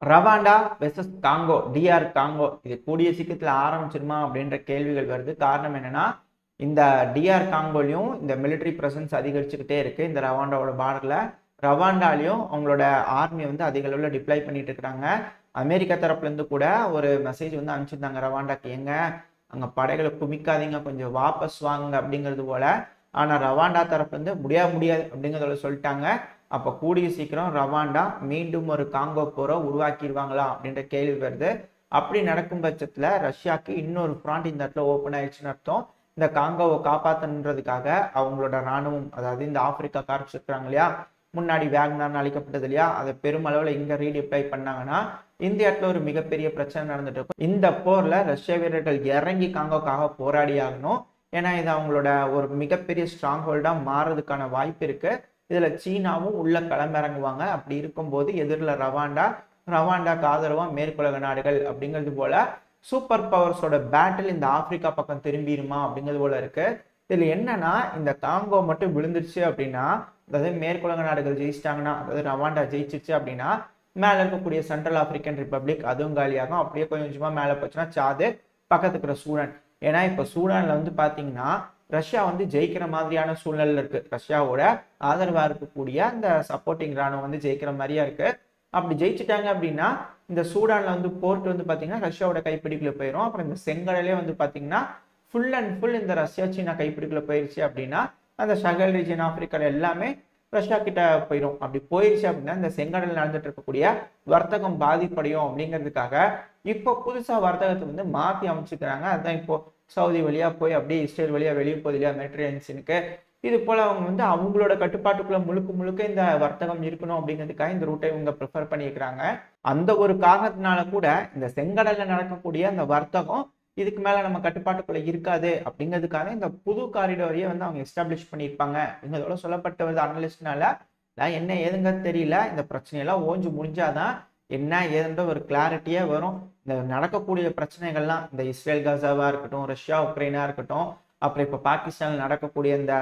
Rwanda versus Congo, DR Congo இது கூடிய சீக்கிரத்தில் ஆரம்பிச்சிருமா அப்படின்ற கேள்விகள் வருது. காரணம் என்னன்னா, இந்த டிஆர் காங்கோலையும் இந்த மிலிட்டரி பிரசன்ஸ் அதிகரிச்சுக்கிட்டே இருக்கு. இந்த ரவாண்டாவோட பார்டர்ல ரவாண்டாலையும் அவங்களோட ஆர்மி வந்து அதிக அளவில் டிப்ளை பண்ணிட்டு இருக்கிறாங்க. அமெரிக்கா தரப்புல இருந்து கூட ஒரு மெசேஜ் வந்து அனுப்பிச்சிருந்தாங்க ரவாண்டாக்கு, எங்க அங்க படைகளை குமிக்காதீங்க, கொஞ்சம் வாபஸ் வாங்க அப்படிங்கிறது போல. ஆனா ரவாண்டா தரப்புல இருந்து முடியாது அப்படிங்கிறத சொல்லிட்டாங்க. அப்ப கூடிய சீக்கிரம் ரவாண்டா மீண்டும் ஒரு காங்கோ போரை உருவாக்கிடுவாங்களா அப்படின்ற கேள்வி வருது. அப்படி நடக்கும் பட்சத்துல ரஷ்யாவுக்கு இன்னொரு ஃப்ராண்ட் இந்த இடத்துல ஓப்பன் ஆயிடுச்சுன்னு அர்த்தம். இந்த காங்கோவை காப்பாற்றணுன்றதுக்காக அவங்களோட ராணுவம், அதாவது இந்த ஆப்பிரிக்கா கார்ப்ஸ் இருக்கிறாங்க இல்லையா, முன்னாடி வேக்னர்னு அழைக்கப்பட்டது இல்லையா, அதை பெருமளவில் இங்க ரீடிப்ளை பண்ணாங்கன்னா இந்த இடத்துல ஒரு மிகப்பெரிய பிரச்சனை நடந்துட்டு இருக்கும். இந்த போர்ல ரஷ்ய வீரர்கள் இறங்கி காங்கோக்காக போராடி ஆகணும். ஏன்னா இது அவங்களோட ஒரு மிகப்பெரிய ஸ்ட்ராங் ஹோல்டா மாறதுக்கான வாய்ப்பு இருக்கு. இதுல சீனாவும் உள்ள களமிறங்குவாங்க. அப்படி இருக்கும்போது எதிரில் ரவாண்டாக்கு ஆதரவா மேற்குலக நாடுகள் அப்படிங்கிறது போல சூப்பர் பவர்ஸோட பேட்டில் இந்த ஆப்பிரிக்கா பக்கம் திரும்பிடுமா அப்படிங்கிறது போல இருக்கு. இதுல என்னன்னா, இந்த காங்கோ மட்டும் விழுந்துருச்சு அப்படின்னா, அதாவது மேற்குலக நாடுகள் ஜெயிச்சிட்டாங்கன்னா, அதாவது ரவாண்டா ஜெயிச்சிருச்சு அப்படின்னா, மேல இருக்கக்கூடிய சென்ட்ரல் ஆப்பிரிக்கன் ரிப்பப்ளிக் அதுவும் காலியாகும். அப்படியே கொஞ்சம் கொஞ்சமா மேல போச்சுன்னா சாது, பக்கத்துக்கு இருக்கிற சூடான். ஏன்னா இப்ப சூடான்ல வந்து பாத்தீங்கன்னா ரஷ்யா வந்து ஜெயிக்கிற மாதிரியான சூழ்நிலை இருக்கு. ரஷ்யாவோட ஆதரவா இருக்கக்கூடிய அந்த சப்போர்ட்டிங் ராணுவம் வந்து ஜெயிக்கிற மாதிரியா இருக்கு. அப்படி ஜெயிச்சுட்டாங்க அப்படின்னா இந்த சூடான்ல வந்து போர்ட் வந்து பாத்தீங்கன்னா ரஷ்யாவோட கைப்பிடிக்குள்ள போயிடும். அப்புறம் இந்த செங்கடலே வந்து பாத்தீங்கன்னா ஃபுல் அண்ட் ஃபுல் இந்த ரஷ்யா சீனா கைப்பிடிக்குள்ள போயிருச்சு அப்படின்னா அந்த சகல் ரீஜன் ஆப்பிரிக்கால எல்லாமே ரஷ்யா கிட்ட போயிடும். அப்படி போயிருச்சு அப்படின்னா இந்த செங்கடல் நடந்துட்டு இருக்கக்கூடிய வர்த்தகம் பாதிப்படையும் அப்படிங்கிறதுக்காக இப்போ புதுசா வர்த்தகத்தை வந்து மாத்தி அமைச்சுக்கிறாங்க. அதுதான் இப்போ சவுதி வழியா போய் அப்படியே இஸ்ரேல் வழியா வெளியே போகுது இல்லையா மெட்ரியான்ஸனுக்கு. இது போல அவங்க வந்து அவங்களோட கட்டுப்பாட்டுக்குள்ள முழுக்க இந்த வர்த்தகம் இருக்கணும் அப்படிங்கிறதுக்காக இந்த ரூட்டை இவங்க ப்ரிஃபர் பண்ணியிருக்கிறாங்க. அந்த ஒரு காரணத்தினால கூட இந்த செங்கடல்ல நடக்கக்கூடிய அந்த வர்த்தகம் இதுக்கு மேல நம்ம கட்டுப்பாட்டுக்குள்ள இருக்காது அப்படிங்கிறதுக்காக இந்த புது காரிடோரையே வந்து அவங்க எஸ்டாப்ளிஷ் பண்ணியிருப்பாங்க அப்படிங்கிறதோட சொல்லப்பட்ட ஒரு அனலிஸ்ட்னால என்ன ஏதுங்க தெரியல. இந்த பிரச்சனையெல்லாம் ஓஞ்சு முடிஞ்சாதான் என்ன ஏதுன்ற ஒரு கிளாரிட்டியே வரும். இந்த நடக்கக்கூடிய பிரச்சனைகள்லாம் இந்த இஸ்ரேல் காசாவா இருக்கட்டும், ரஷ்யா உக்ரைனா இருக்கட்டும், அப்புறம் இப்ப பாகிஸ்தான்ல நடக்கக்கூடிய இந்த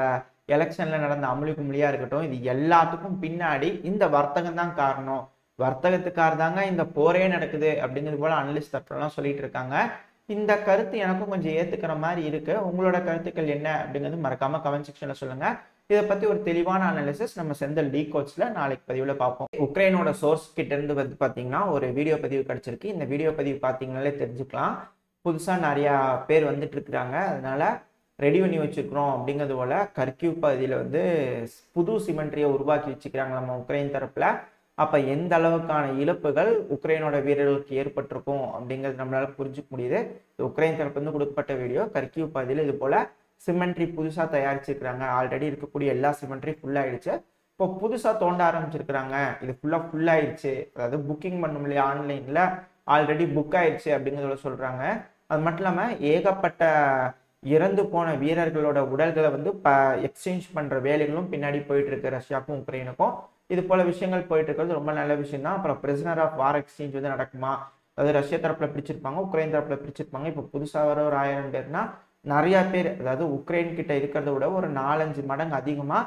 எலெக்ஷன்ல நடந்த அமுலி குமுலியா இருக்கட்டும், இது எல்லாத்துக்கும் பின்னாடி இந்த வர்த்தகம் தான் காரணம். வர்த்தகத்துக்காக தாங்க இந்த போரே நடக்குது அப்படிங்கிறது போல அனலிஸ்ட் தரப்புலாம் சொல்லிட்டு இருக்காங்க. இந்த கருத்து எனக்கும் கொஞ்சம் ஏத்துக்கிற மாதிரி இருக்கு. உங்களோட கருத்துக்கள் என்ன அப்படிங்கிறது மறக்காம கமெண்ட் செக்ஷன்ல சொல்லுங்க. இதை பத்தி ஒரு தெளிவான அனாலிசிஸ் நம்ம செந்தில் டி கோட்ஸ்ல நாளைக்கு பதிவுல பார்ப்போம். உக்ரைனோட சோர்ஸ் கிட்ட இருந்து வந்து பாத்தீங்கன்னா ஒரு வீடியோ பதிவு கிடைச்சிருக்கு. இந்த வீடியோ பதிவு பாத்தீங்கன்னாலே தெரிஞ்சுக்கலாம். புதுசா நிறைய பேர் வந்துட்டு இருக்கிறாங்க. அதனால ரெடி பண்ணி வச்சிருக்கிறோம் அப்படிங்கிறது போல கர்கிவ் பகுதியில வந்து புது சிமெண்ட்ரியை உருவாக்கி வச்சுக்கிறாங்க நம்ம உக்ரைன் தரப்புல. அப்ப எந்த அளவுக்கான இழப்புகள் உக்ரைனோட வீரர்களுக்கு ஏற்பட்டிருக்கும் அப்படிங்கிறது நம்மளால புரிஞ்சுக்க முடியுது. உக்ரைன் தரப்பு வந்து கொடுக்கப்பட்ட வீடியோ. கர்கிவ் பகுதியில் இது போல சிமெண்ட்ரி புதுசா தயாரிச்சிருக்கிறாங்க. ஆல்ரெடி இருக்கக்கூடிய எல்லா சிமெண்ட்ரி ஃபுல் ஆயிடுச்சு. இப்போ புதுசா தோண்ட ஆரம்பிச்சிருக்கிறாங்க. இது ஃபுல் ஆயிடுச்சு. அதாவது புக்கிங் பண்ணும் இல்லையா ஆன்லைன்ல, ஆல்ரெடி புக் ஆயிடுச்சு அப்படிங்கிறத சொல்றாங்க. அது மட்டும் இல்லாம ஏகப்பட்ட இறந்து போன வீரர்களோட உடல்களை வந்து எக்ஸ்சேஞ்ச் பண்ற வேலைகளும் பின்னாடி போயிட்டு இருக்கு ரஷ்யாவுக்கும் உக்ரைனுக்கும். இது போல விஷயங்கள் போயிட்டு இருக்கிறது ரொம்ப நல்ல விஷயம் தான். அப்புறம் பிரிசனர் ஆஃப் வார் எக்ஸ்சேஞ்ச் வந்து நடக்குமா, அதாவது ரஷ்யா தரப்புல பிரிச்சிருப்பாங்க, உக்ரைன் தரப்புல பிரிச்சிருப்பாங்க. இப்போ புதுசா வர ஒரு 1000 பேர்னா நிறைய பேர், அதாவது உக்ரைன் கிட்ட இருக்கிறத விட ஒரு 4-5 மடங்கு அதிகமா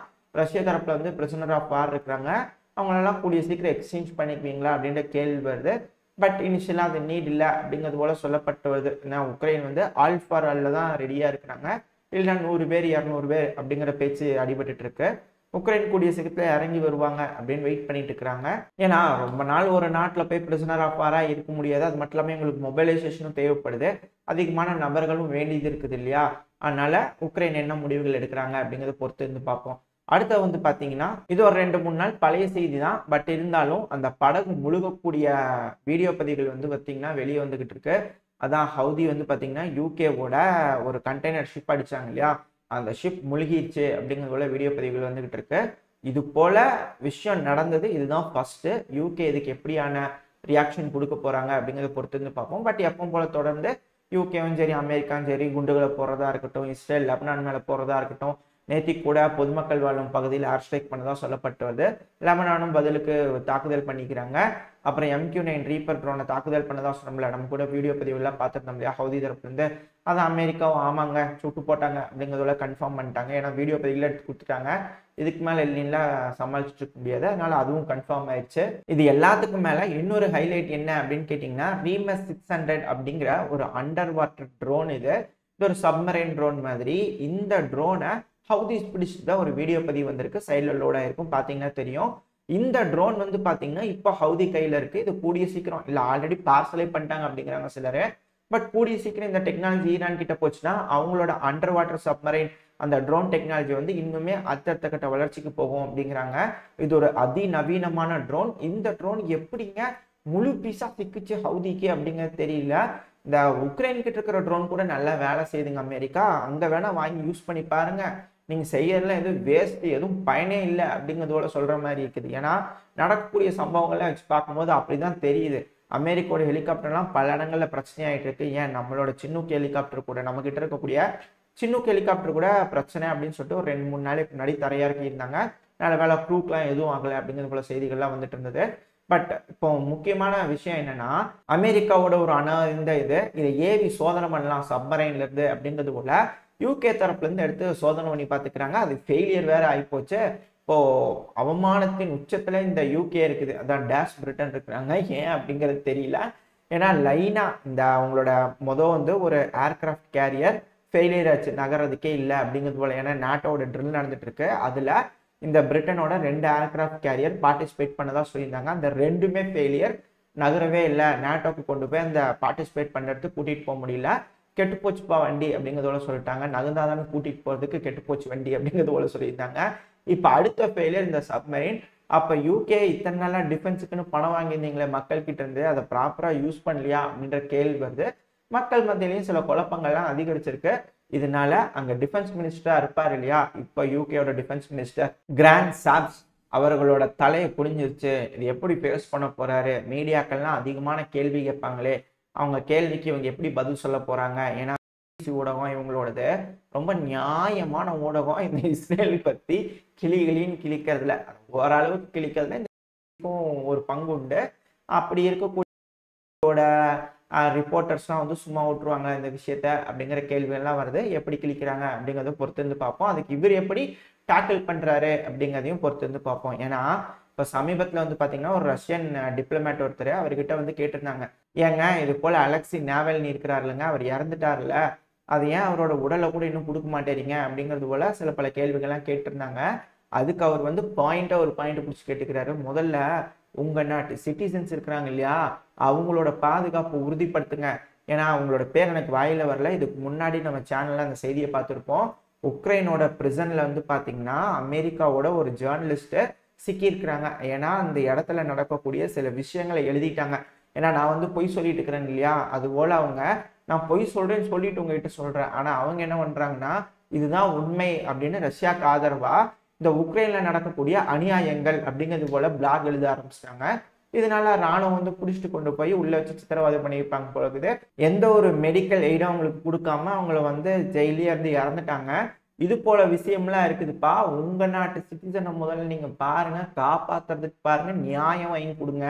ரஷ்யா தரப்புல வந்து பிரிசனர் ஆஃப் வார் இருக்கிறாங்க. அவங்களெல்லாம் கூடிய சீக்கிரம் எக்ஸ்சேஞ்ச் பண்ணிக்குவீங்களா அப்படின்ற கேள்வி வருது. பட் இனிஷியலா அது நீட் இல்லை அப்படிங்கிறது போல சொல்லப்பட்டு வருது. ஏன்னா உக்ரைன் வந்து ஆல் ஃபார் ஆல்ல தான் ரெடியா இருக்கிறாங்க. இல்லைன்னா 100 பேர் 200 பேர் அப்படிங்கிற பேச்சு அடிபட்டு இருக்கு. உக்ரைன் கூடிய சீக்கிரத்துல இறங்கி வருவாங்க அப்படின்னு வெயிட் பண்ணிட்டு இருக்கிறாங்க. ஏன்னா ரொம்ப நாள் ஒரு நாட்டுல போய் பிரிசனர் ஆஃப் வாரா இருக்க முடியாது. அது மட்டும் இல்லாம எங்களுக்கு மொபைலைசேஷனும் தேவைப்படுது, அதிகமான நபர்களும் வேண்டியது இருக்குது இல்லையா. அதனால உக்ரைன் என்ன முடிவுகள் எடுக்கிறாங்க அப்படிங்கிறத பொறுத்து இருந்து பார்ப்போம். அடுத்த வந்து பாத்தீங்கன்னா இது ஒரு 2-3 நாள் பழைய செய்தி தான். பட் இருந்தாலும் அந்த படகு முழுகக்கூடிய வீடியோ பதிவுகள் வந்து பாத்தீங்கன்னா வெளியே வந்துகிட்டு இருக்கு. அதான் ஹவுதி வந்து பாத்தீங்கன்னா யூகேவோட ஒரு கண்டெய்னர் ஷிப் அடிச்சாங்க இல்லையா, அந்த ஷிப் முழுகிடுச்சு அப்படிங்கிறது போல வீடியோ பதிவுகள் வந்துகிட்டு இருக்கு. இது போல விஷயம் நடந்தது. இதுதான் ஃபர்ஸ்ட். யூகே இதுக்கு எப்படியான ரியாக்ஷன் கொடுக்க போறாங்க அப்படிங்கிறத பொறுத்து இருந்து பார்ப்போம். பட் எப்பவும் போல தொடர்ந்து யூகேவும் சரி அமெரிக்காவும் சரி குண்டுகளை போடுறதா இருக்கட்டும், இஸ்ரேல் லெபனான் மேல போறதா இருக்கட்டும், நேத்தி கூட பொதுமக்கள் வாழும் பகுதியில் ஏர் ஸ்ட்ரைக் பண்ணதா சொல்லப்பட்டு வருது. லெபனானும் பதிலுக்கு தாக்குதல் பண்ணிக்கிறாங்க. அப்புறம் MQ-9 ரீப்பர் ட்ரோனை தாக்குதல் பண்ணதா சொன்னோம்ல, நம்ம கூட வீடியோ பதிவுலாம் பார்த்துருந்தோம் இல்லையா ஹவுதி தரப்புல இருந்து. அதை அமெரிக்காவும் ஆமாங்க சுட்டு போட்டாங்க அப்படிங்கிறதுல கன்ஃபார்ம் பண்ணிட்டாங்க. ஏன்னா வீடியோ பதிவில் எடுத்து கொடுத்துட்டாங்க. இதுக்கு மேலே இல்லைன்னா சமாளிச்சுட்டு இருக்க முடியாது. அதனால அதுவும் கன்ஃபார்ம் ஆயிடுச்சு. இது எல்லாத்துக்கும் மேலே இன்னொரு ஹைலைட் என்ன அப்படின்னு கேட்டிங்கன்னா, ரீமஸ் 600 அப்படிங்கிற ஒரு அண்டர் வாட்டர் ட்ரோன். இது ஒரு சப்மரைன் ட்ரோன் மாதிரி. இந்த ட்ரோனை ஹவுதிஸ் பிடிச்சிட்டு தான் ஒரு வீடியோ பதிவு வந்திருக்கு. சைடில் லோட் ஆயிருக்கும், பார்த்தீங்கன்னா தெரியும். இந்த ட்ரோன் வந்து பார்த்தீங்கன்னா இப்போ ஹவுதி கையில் இருக்குது. இது கூடிய சீக்கிரம் இல்லை ஆல்ரெடி பார்சலே பண்ணிட்டாங்க அப்படிங்கிறாங்க சிலர். பட் கூடிய சீக்கிரம் இந்த டெக்னாலஜி ஈரான் கிட்ட போச்சுன்னா அவங்களோட அண்டர் வாட்டர் சப்மரைன் அந்த ட்ரோன் டெக்னாலஜி வந்து இன்னுமே அடுத்த கட்ட வளர்ச்சிக்கு போகும் அப்படிங்கிறாங்க. இது ஒரு அதிநவீனமான ட்ரோன். இந்த ட்ரோன் எப்படிங்க முழு பீஸா சிக்கிச்சு ஹவுதிக்கு அப்படிங்கிறது தெரியல. இந்த உக்ரைன் கிட்ட இருக்கிற ட்ரோன் கூட நல்லா வேலை செய்யுதுங்க அமெரிக்கா. அங்க வேணா வாங்கி யூஸ் பண்ணி பாருங்க. நீங்க செய்யறதுல எதுவும் வேஸ்ட், எதுவும் பயனே இல்லை அப்படிங்கிறதோட சொல்ற மாதிரி இருக்குது. ஏன்னா நடக்கக்கூடிய சம்பவங்கள்லாம் வச்சு பார்க்கும்போது அப்படிதான் தெரியுது. அமெரிக்காவோட ஹெலிகாப்டர்லாம் பல இடங்கள்ல பிரச்சனையாயிட்டு இருக்கு. ஏன் நம்மளோட சின்னூக் ஹெலிகாப்டர் கூட, நம்ம கிட்ட இருக்கக்கூடிய சின்னூக் ஹெலிகாப்டர் கூட பிரச்சனை அப்படின்னு சொல்லிட்டு ஒரு 2-3 நாளைக்கு முன்னாடி தரையிறக்கி இருந்தாங்க. நல்ல வேலை க்ரூக்கெலாம் எதுவும் ஆகலை அப்படிங்கிறது போல செய்திகள்லாம் வந்துட்டு இருந்தது. பட் இப்போ முக்கியமான விஷயம் என்னன்னா, அமெரிக்காவோட ஒரு அணார்ந்த இதை ஏவி சோதனை பண்ணலாம் சப்மரைன்ல இருந்து அப்படிங்கிறது போல யூகே தரப்புல இருந்து எடுத்து சோதனை பண்ணி பார்த்துக்கிறாங்க. அது ஃபெயிலியர் வேற ஆயிப்போச்சு. இப்போ அவமானத்தின் உச்சத்துல இந்த யூகே இருக்குது, அதான் டேஷ் பிரிட்டன் இருக்கிறாங்க. ஏன் அப்படிங்கிறது தெரியல. ஏன்னா லைனா இந்த அவங்களோட வந்து ஒரு ஏர்கிராஃப்ட் கேரியர் ஃபெயிலியர் ஆச்சு, நகர்றதுக்கே இல்லை அப்படிங்கிறது போல. ஏன்னா நாட்டோட ட்ரில் நடந்துட்டு இருக்கு. அதுல இந்த பிரிட்டனோட 2 ஏர்கிராஃப்ட் கேரியர் பார்ட்டிசிபேட் பண்ணதா சொல்லியிருந்தாங்க. அந்த 2மே ஃபெயிலியர், நகரவே இல்லை. நாட்டோக்கு கொண்டு போய் அந்த பார்ட்டிசிபேட் பண்ணுறதுக்கு கூட்டிட்டு போக முடியல. கெட்டு போச்சுப்பா வண்டி அப்படிங்கிறதோட சொல்லிட்டாங்க. நகர்ந்தாதானே கூட்டிட்டு போறதுக்கு, கெட்டு போச்சு வண்டி அப்படிங்கிறதோட சொல்லியிருந்தாங்க. இப்போ அடுத்த ஃபெயிலியர் இந்த சப்மரைன். அப்போ யூகே இத்தனை நாளா டிஃபென்ஸுக்குன்னு பணம் வாங்கியிருந்தீங்களே மக்கள் கிட்ட இருந்து, அதை ப்ராப்பரா யூஸ் பண்ணலையா அப்படின்ற கேள்வி வருது. மக்கள் மத்தியிலையும் சில குழப்பங்கள்லாம் அதிகரிச்சிருக்கு. இதனால அங்க டிஃபென்ஸ் மினிஸ்டரா இருப்பார் இல்லையா, இப்போ யூகேயோட டிஃபென்ஸ் மினிஸ்டர் கிராண்ட் சாப்ஸ், அவர்களோட தலையை புரிஞ்சிருச்சு. இது எப்படி ஃபேஸ் பண்ண போறாரு, மீடியாக்கள்லாம் அதிகமான கேள்வி கேட்பாங்களே, அவங்க கேள்விக்கு இவங்க எப்படி பதில் சொல்ல போறாங்க. ஏன்னா ஊடகம் இவங்களோடது ரொம்ப நியாயமான ஊடகம். இந்த இஸ்ரேல் பத்தி கிளிகளின்னு கிளிக்கிறதுல, ஓரளவுக்கு கிளிக்கிறதுல இந்த ஒரு பங்கு உண்டு. அப்படி இருக்கக்கூடிய ரிப்போர்ட்டர்ஸ்லாம் வந்து சும்மா விட்டுருவாங்க இந்த விஷயத்த அப்படிங்கிற கேள்விகள்லாம் வருது. எப்படி கிளிக்கிறாங்க அப்படிங்கிறத பொறுத்து இருந்து பார்ப்போம். அதுக்கு இவர் எப்படி டேக்கிள் பண்றாரு அப்படிங்கிறதையும் பொறுத்து இருந்து பார்ப்போம். ஏன்னா இப்போ சமீபத்தில் வந்து பார்த்தீங்கன்னா ஒரு ரஷ்யன் டிப்ளமேட் ஒருத்தர் அவர்கிட்ட வந்து கேட்டிருந்தாங்க, ஏங்க இது போல அலெக்சி நாவல்னி இருக்கிறார் இல்லைங்க, அவர் இறந்துட்டார்ல, அது ஏன் அவரோட உடலை கூட இன்னும் கொடுக்க மாட்டேறீங்க அப்படிங்கிறது போல சில பல கேள்விகள்லாம் கேட்டிருந்தாங்க. அதுக்கு அவர் வந்து ஒரு பாயிண்ட் பிடிச்சி கேட்டுக்கிறாரு. முதல்ல உங்க நாட்டு சிட்டிசன்ஸ் இருக்கிறாங்க இல்லையா, அவங்களோட பாதுகாப்பு உறுதிப்படுத்துங்க. ஏன்னா அவங்களோட பேர் எனக்கு வாயில வரல. இதுக்கு முன்னாடி நம்ம சேனல்ல அந்த செய்தியை பார்த்துருப்போம். உக்ரைனோட பிரிசன்ல வந்து பாத்தீங்கன்னா அமெரிக்காவோட ஒரு ஜேர்னலிஸ்ட் சிக்கியிருக்கிறாங்க. ஏன்னா அந்த இடத்துல நடக்கக்கூடிய சில விஷயங்களை எழுதிட்டாங்க. ஏன்னா நான் வந்து பொய் சொல்லிட்டு இருக்கிறேன் இல்லையா, அது போல அவங்க நான் பொய் சொல்றேன்னு சொல்லிட்டு உங்ககிட்ட சொல்றேன். ஆனா அவங்க என்ன பண்றாங்கன்னா இதுதான் உண்மை அப்படின்னு ரஷ்யாவுக்கு ஆதரவா இந்த உக்ரைன்ல நடக்கக்கூடிய அநியாயங்கள் அப்படிங்கிறது போல பிளாக் எழுத ஆரம்பிச்சிட்டாங்க. இதனால ராணுவம் வந்து பிடிச்சிட்டு கொண்டு போய் உள்ள வச்சு சித்திரவதை பண்ணியிருப்பாங்க போல இருக்குது. எந்த ஒரு மெடிக்கல் எய்டும் அவங்களுக்கு கொடுக்காம அவங்கள வந்து ஜெயிலே இருந்து இறந்துட்டாங்க. இது போல விஷயம்லாம் இருக்குதுப்பா. உங்க நாட்டு சிட்டிசனை முதல்ல நீங்க பாருங்க, காப்பாத்துறதுக்கு பாருங்க, நியாயம் வாங்கி கொடுங்க,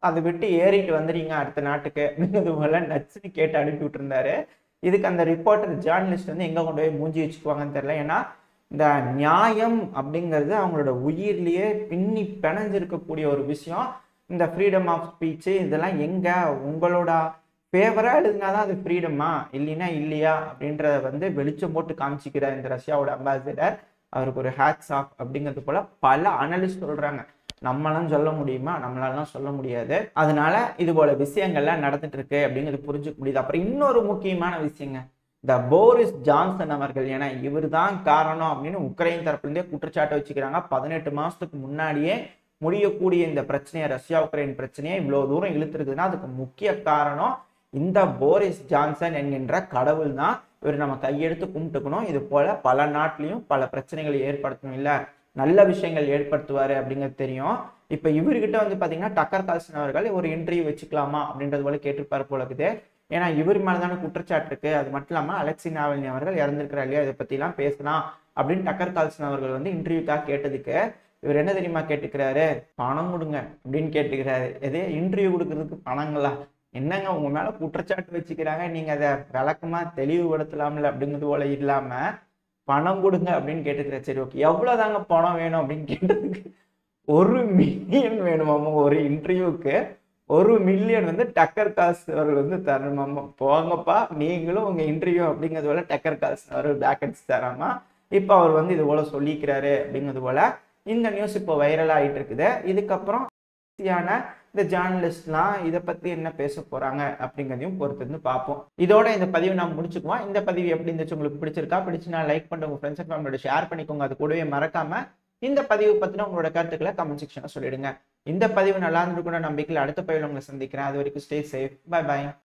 அதை விட்டு ஏறிட்டு வந்துடுறீங்க அடுத்த நாட்டுக்கு அப்படிங்கிறது போல நச்சுன்னு கேட்டு அனுப்பி விட்டுருந்தாரு. இதுக்கு அந்த ரிப்போர்ட்டர் ஜேர்னலிஸ்ட் வந்து எங்க கொண்டு போய் மூஞ்சி வச்சுக்குவாங்கன்னு தெரியல. ஏன்னா இந்த நியாயம் அப்படிங்கிறது அவங்களோட உயிர்லயே பின்னி பிணைஞ்சிருக்கக்கூடிய ஒரு விஷயம். இந்த ஃப்ரீடம் ஆஃப் ஸ்பீச்சு இதெல்லாம் எங்க உங்களோட ஃபேவரா எழுதினாதான் அது ஃப்ரீடமா, இல்லைன்னா இல்லையா அப்படின்றத வந்து வெளிச்சம் போட்டு காமிச்சிக்கிறார் இந்த ரஷ்யாவோட அம்பாசிடர். அவருக்கு ஒரு ஹேட்ஸ் ஆஃப் அப்படிங்கிறது போல பல அனலிஸ்ட் சொல்றாங்க. நம்மளாம் சொல்ல முடியுமா? நம்மளாலாம் சொல்ல முடியாது. அதனால இது போல விஷயங்கள்லாம் நடந்துட்டு இருக்கு அப்படிங்கிறது புரிஞ்சுக்க முடியுது. அப்புறம் இன்னொரு முக்கியமான விஷயங்க, இந்த போரிஸ் ஜான்சன் அவர்கள், ஏன்னா இவர் தான் காரணம் அப்படின்னு உக்ரைன் தரப்புலேருந்தே குற்றச்சாட்டு வச்சுக்கிறாங்க. 18 மாசத்துக்கு முன்னாடியே முடியக்கூடிய இந்த பிரச்சனையை, ரஷ்யா உக்ரைன் பிரச்சனையை இவ்வளவு தூரம் இழுத்துருக்குதுன்னா அதுக்கு முக்கிய காரணம் இந்த போரிஸ் ஜான்சன் என்கின்ற கடவுள் தான். இவர் நம்ம கையெடுத்து கும்பிட்டுக்கணும். இது போல பல நாட்டிலையும் பல பிரச்சனைகளை ஏற்படுத்தணும், இல்ல நல்ல விஷயங்கள் ஏற்படுத்துவாரு அப்படிங்கிறது தெரியும். இப்ப இவர்கிட்ட வந்து பாத்தீங்கன்னா டக்கர் கால்சன் அவர்கள் ஒரு இன்டர்வியூ வச்சுக்கலாமா அப்படின்றது போல கேட்டிருப்பாரு போல இருக்குது. ஏன்னா இவர் மேலதான குற்றச்சாட்டு இருக்கு. அது மட்டும் இல்லாம அலெக்சி நாவல்னி அவர்கள் இறந்திருக்கிறார் இல்லையா, இதை பத்தி எல்லாம் பேசலாம் அப்படின்னு டக்கர் கால்சன் அவர்கள் வந்து இன்டர்வியூக்காக கேட்டதுக்கு இவர் என்ன தெரியுமா கேட்டுக்கிறாரு, பணம் கொடுங்க அப்படின்னு கேட்டுக்கிறாரு. எதே இன்டர்வியூ கொடுக்கறதுக்கு பணங்களா? என்னங்க உங்க மேல குற்றச்சாட்டு வச்சுக்கிறாங்க, நீங்க அதை விளக்கமா தெளிவுபடுத்தலாம்ல அப்படிங்கிறது போல இல்லாம பணம் கொடுங்க அப்படின்னு கேட்டுக்கிறேன். சரி ஓகே, எவ்வளவுதாங்க பணம் வேணும் அப்படின்னு கேட்டதுக்கு 1 மில்லியன் வேணுமாமா ஒரு இன்டர்வியூக்கு. 1 மில்லியன் வந்து டக்கர் காசு அவர்கள் வந்து தரணுமாமா. போங்கப்பா நீங்களும் உங்க இன்டர்வியூ அப்படிங்கிறது போல டக்கர் காசு அவர் பேக்கெட்ஸ் தராமா. இப்ப அவர் வந்து இது போல சொல்லிக்கிறாரு அப்படிங்கிறது போல இந்த நியூஸ் இப்போ வைரல் ஆயிட்டு இருக்குது. இதுக்கப்புறம் இந்த ஜேர்னலிஸ்ட்லாம் இதை பத்தி என்ன பேச போறாங்க அப்படிங்கிறதையும் பொறுத்து இருந்து பார்ப்போம். இதோட இந்த பதிவு நாம் முடிச்சுக்குவோம். இந்த பதிவு எப்படி இருந்துச்சு, உங்களுக்கு பிடிச்சிருக்கா? பிடிச்சுனா லைக் பண்ணுங்க, உங்க ஃப்ரெண்ட்ஸ் அண்ட் ஃபேமிலியோட ஷேர் பண்ணிக்கோங்க. அது கூடவே மறக்காம இந்த பதிவு பத்தின உங்களோட கருத்துக்களை கமெண்ட் செக்ஷன்ல சொல்லிடுங்க. இந்த பதிவு நல்லா இருந்திருக்குன்ற நம்பிக்கையில் அடுத்த பதிவில் உங்களை சந்திக்கிறேன். அது வரைக்கும் ஸ்டே சேஃப். By by.